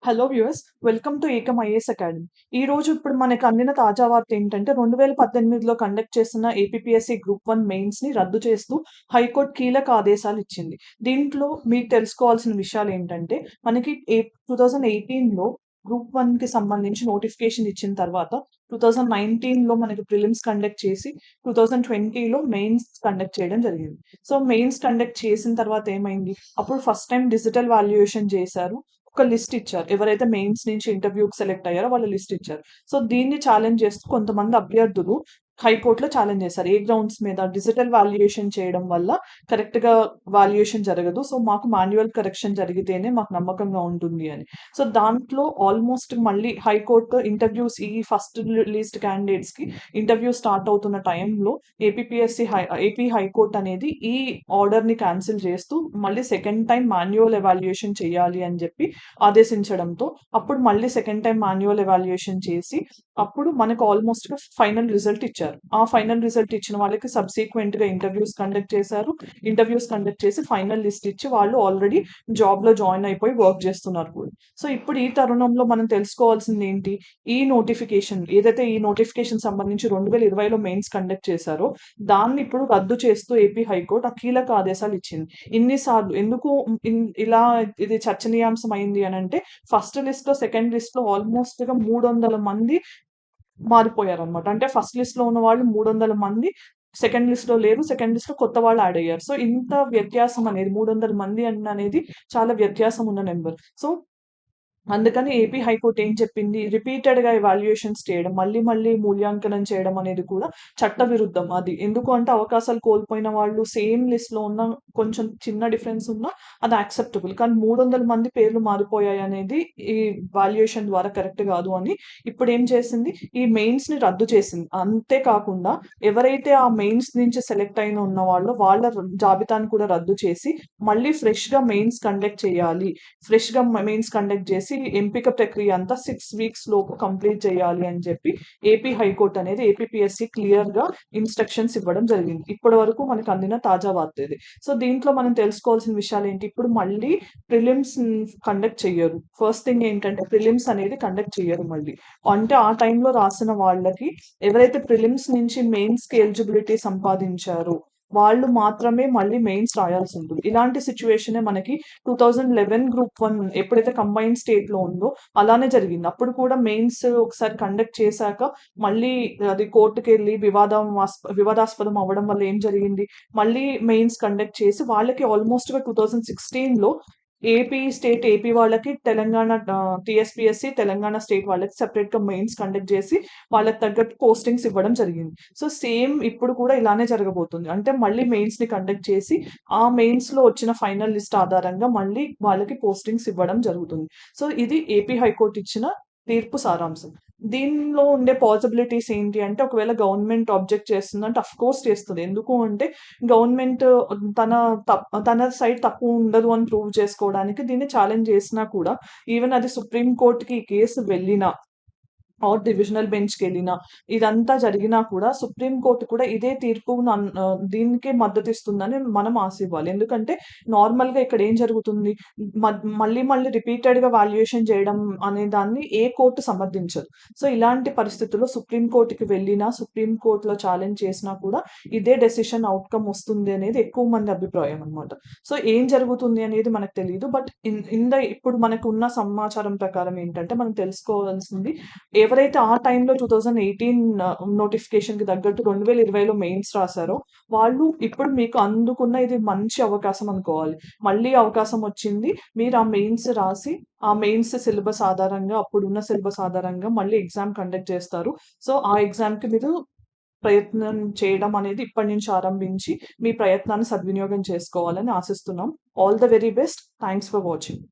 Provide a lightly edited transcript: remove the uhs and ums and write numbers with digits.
Hello viewers, welcome to ఏకం IAS academy. ఈ రోజు ఇప్పుడు మనకు అందిన తాజా వార్త ఏంటంటే 2018లో కండక్ట్ చేసిన ఏపీపీఎస్సీ గ్రూప్ 1 మెయిన్స్‌ని రద్దు చేస్తూ హైకోర్టు కీలక ఆదేశాలు ఇచ్చింది. దీంట్లో మీరు తెలుసుకోవాల్సిన విషయాలు ఏంటంటే మనకి 2018లో గ్రూప్ 1కి సంబంధించి నోటిఫికేషన్ ఇచ్చిన తర్వాత 2019లో మనకి ప్రిలిమ్స్ కండక్ట్ చేసి 2020లో మెయిన్స్ కండక్ట్ చేయడం జరిగింది. సో మెయిన్స్ కండక్ట్ చేసిన తర్వాత ఏమైంది? అప్పుడు ఫస్ట్ టైమ్ డిజిటల్ వాల్యుయేషన్ చేశారు. ఒక లిస్ట్ ఇచ్చారు. ఎవరైతే మెయిన్స్ నుంచి ఇంటర్వ్యూకి సెలెక్ట్ అయ్యారో వాళ్ళ లిస్ట్ ఇచ్చారు. సో దీన్ని ఛాలెంజ్ చేస్తూ కొంతమంది అభ్యర్థులు హైకోర్టులో ఛాలెంజ్ చేశారు. ఏ గ్రౌండ్స్ మీద? డిజిటల్ వాల్యుయేషన్ చేయడం వల్ల కరెక్ట్‌గా వాల్యుయేషన్ జరగదు. సో మాకు మాన్యువల్ కరెక్షన్ జరిగితేనే మాకు నమ్మకంగా ఉంటుంది అని. సో దాంట్లో ఆల్మోస్ట్ మళ్ళీ హైకోర్టు ఇంటర్వ్యూస్ ఈ ఫస్ట్ లిస్ట్ క్యాండిడేట్స్‌కి ఇంటర్వ్యూ స్టార్ట్ అవుతున్న టైంలో ఏపీ హైకోర్ట్ అనేది ఈ ఆర్డర్‌ని క్యాన్సిల్ చేస్తూ మళ్ళీ సెకండ్ టైమ్ మాన్యువల్ ఎవాల్యుయేషన్ చేయాలి అని చెప్పి ఆదేశించడంతో అప్పుడు మళ్ళీ సెకండ్ టైమ్ మాన్యువల్ ఎవాల్యుయేషన్ చేసి అప్పుడు మనకు ఆల్మోస్ట్‌గా ఫైనల్ రిజల్ట్ ఇచ్చారు. ఆ ఫైనల్ రిజల్ట్ ఇచ్చిన వాళ్ళకి సబ్సిక్వెంట్‌గా ఇంటర్వ్యూస్ కండక్ట్ చేశారు. ఇంటర్వ్యూస్ కండక్ట్ చేసి ఫైనల్ లిస్ట్ ఇచ్చి వాళ్ళు ఆల్రెడీ జాబ్‌లో జాయిన్ అయిపోయి వర్క్ చేస్తున్నారు కూడా. సో ఇప్పుడు ఈ తరుణంలో మనం తెలుసుకోవాల్సింది ఏంటి? ఈ నోటిఫికేషన్ సంబంధించి 2020లో మెయిన్స్ కండక్ట్ చేశారో దాన్ని ఇప్పుడు రద్దు చేస్తూ ఏపీ హైకోర్టు ఆ కీలక ఆదేశాలు ఇచ్చింది. ఇన్ని సార్లు ఎందుకు ఇలా ఇది చర్చనీయాంశం అయింది అనంటే ఫస్ట్ లిస్ట్‌లో, సెకండ్ లిస్ట్‌లో ఆల్మోస్ట్‌గా 300 మంది మారిపోయారనమాట. అంటే ఫస్ట్ లిస్ట్‌లో ఉన్న వాళ్ళు 300 మంది సెకండ్ లిస్ట్‌లో లేరు. సెకండ్ లిస్ట్‌లో కొత్త వాళ్ళు యాడ్ అయ్యారు. సో ఇంత వ్యత్యాసం అనేది 300 మంది అనేది చాలా వ్యత్యాసం ఉన్న నంబర్. సో అందుకని ఏపీ హైకోర్ట్ ఏం చెప్పింది? రిపీటెడ్‌గా ఎవాల్యుయేషన్స్ చేయడం, మళ్ళీ మళ్ళీ మూల్యాంకనం చేయడం అనేది కూడా చట్టవిరుద్ధం అది. ఎందుకు అంటే అవకాశాలు కోల్పోయిన వాళ్ళు సేమ్ లిస్ట్‌లో ఉన్న కొంచెం చిన్న డిఫరెన్స్ ఉన్నా అది యాక్సెప్టబుల్. కానీ 300 మంది పేర్లు మారిపోయాయనేది ఈ వాల్యుయేషన్ ద్వారా కరెక్ట్ కాదు అని ఇప్పుడేం చేసింది? ఈ మెయిన్స్‌ని రద్దు చేసింది. అంతే కాకుండా ఎవరైతే ఆ మెయిన్స్ నుంచి సెలెక్ట్ అయిన ఉన్నవాళ్ళో వాళ్ళ జాబితాను కూడా రద్దు చేసి మళ్ళీ ఫ్రెష్‌గా మెయిన్స్ కండక్ట్ చేయాలి. మెయిన్స్ కండక్ట్ చేసి ఎంపిక ప్రక్రియ అంతా 6 వీక్స్ లోపు కంప్లీట్ చేయాలి అని చెప్పి ఏపీ హైకోర్టు అనేది ఏపీపీఎస్సీ క్లియర్‌గా ఇన్‌స్ట్రక్షన్స్ ఇవ్వడం జరిగింది. ఇప్పటి వరకు మనకు అందిన తాజా వార్త ఇది. సో దీంట్లో మనం తెలుసుకోవాల్సిన విషయాలు ఏంటి? ఇప్పుడు మళ్ళీ ప్రిలిమ్స్ కండక్ట్ చెయ్యరు. ఫస్ట్ థింగ్ ఏంటంటే ప్రిలిమ్స్ అనేది కండక్ట్ చెయ్యరు మళ్ళీ. అంటే ఆ టైంలో రాసిన వాళ్ళకి ఎవరైతే ప్రిలిమ్స్ నుంచి మెయిన్స్‌కి ఎలిజిబిలిటీ సంపాదించారో వాళ్ళు మాత్రమే మళ్ళీ మెయిన్స్ రాయాల్సి ఉంటుంది. ఇలాంటి సిట్యుయేషనే మనకి 2011 గ్రూప్ 1 ఎప్పుడైతే కంబైన్డ్ స్టేట్‌లో ఉందో అలానే జరిగింది. అప్పుడు కూడా మెయిన్స్ ఒకసారి కండక్ట్ చేశాక మళ్ళీ అది కోర్ట్‌కెళ్ళి వివాదాస్పదం అవ్వడం వల్ల ఏం జరిగింది? మళ్ళీ మెయిన్స్ కండక్ట్ చేసి వాళ్ళకి ఆల్మోస్ట్‌గా 2016లో ఏపీ వాళ్ళకి టీఎస్‌పీఎస్సీ తెలంగాణ స్టేట్ వాళ్ళకి సెపరేట్‌గా మెయిన్స్ కండక్ట్ చేసి వాళ్ళకి తగ్గట్టు పోస్టింగ్స్ ఇవ్వడం జరిగింది. సో సేమ్ ఇప్పుడు కూడా ఇలానే జరగబోతుంది. అంటే మళ్ళీ మెయిన్స్‌ని కండక్ట్ చేసి ఆ మెయిన్స్‌లో వచ్చిన ఫైనల్ లిస్ట్ ఆధారంగా మళ్ళీ వాళ్ళకి పోస్టింగ్స్ ఇవ్వడం జరుగుతుంది. సో ఇది ఏపీ హైకోర్టు ఇచ్చిన తీర్పు సారాంశం. దీనిలో ఉండే పాసిబిలిటీస్ ఏంటి అంటే ఒకవేళ గవర్నమెంట్ ఆబ్జెక్ట్ చేస్తుందంటే ఆఫ్‌కోర్స్ చేస్తది. ఎందుకు అంటే గవర్నమెంట్ తన తన సైడ్ తప్పు ఉండదు అని ప్రూవ్ చేసుకోవడానికి దీన్ని ఛాలెంజ్ చేసినా కూడా ఈవెన్ అది సుప్రీం కోర్ట్‌కి ఈ కేసు వెళ్ళినా డివిజనల్ బెంచ్‌కెళ్ళినా, ఇదంతా జరిగినా కూడా సుప్రీం కోర్ట్ కూడా ఇదే తీర్పు దీనికే మద్దతిస్తుందని మనం ఆశివ్వాలి. ఎందుకంటే నార్మల్‌గా ఇక్కడ ఏం జరుగుతుంది? మళ్ళీ మళ్ళీ రిపీటెడ్‌గా వాల్యుయేషన్ చేయడం అనే దాన్ని ఏ కోర్ట్ సమర్థించదు. సో ఇలాంటి పరిస్థితుల్లో సుప్రీం కోర్ట్‌కి వెళ్ళినా, సుప్రీం కోర్ట్‌లో ఛాలెంజ్ చేసినా కూడా ఇదే డెసిషన్ ఔట్‌కమ్ వస్తుంది అనేది ఎక్కువ మంది అభిప్రాయం అన్నమాట. సో ఏం జరుగుతుంది అనేది మనకు తెలీదు. బట్ ఇప్పుడు మనకున్న సమాచారం ప్రకారం ఏంటంటే మనం తెలుసుకోవాల్సింది ఎవరైతే ఆ టైంలో 2018 నోటిఫికేషన్‌కి తగ్గట్టు 2020లో మెయిన్స్ రాసారో, వాళ్ళు ఇప్పుడు మీకు అందుకున్న ఇది మంచి అవకాశం అనుకోవాలి. మళ్ళీ అవకాశం వచ్చింది. మీరు ఆ మెయిన్స్ రాసి, ఆ మెయిన్స్ సిలబస్ ఆధారంగా అప్పుడున్న సిలబస్ ఆధారంగా మళ్ళీ ఎగ్జామ్ కండక్ట్ చేస్తారు. సో, ఆ ఎగ్జామ్‌కి మీరు ప్రయత్నం చేయడం అనేది ఇప్పటి నుంచి ఆరంభించి, మీ ప్రయత్నాన్ని సద్వినియోగం చేసుకోవాలని ఆశిస్తున్నాం. All the very best. Thanks for watching.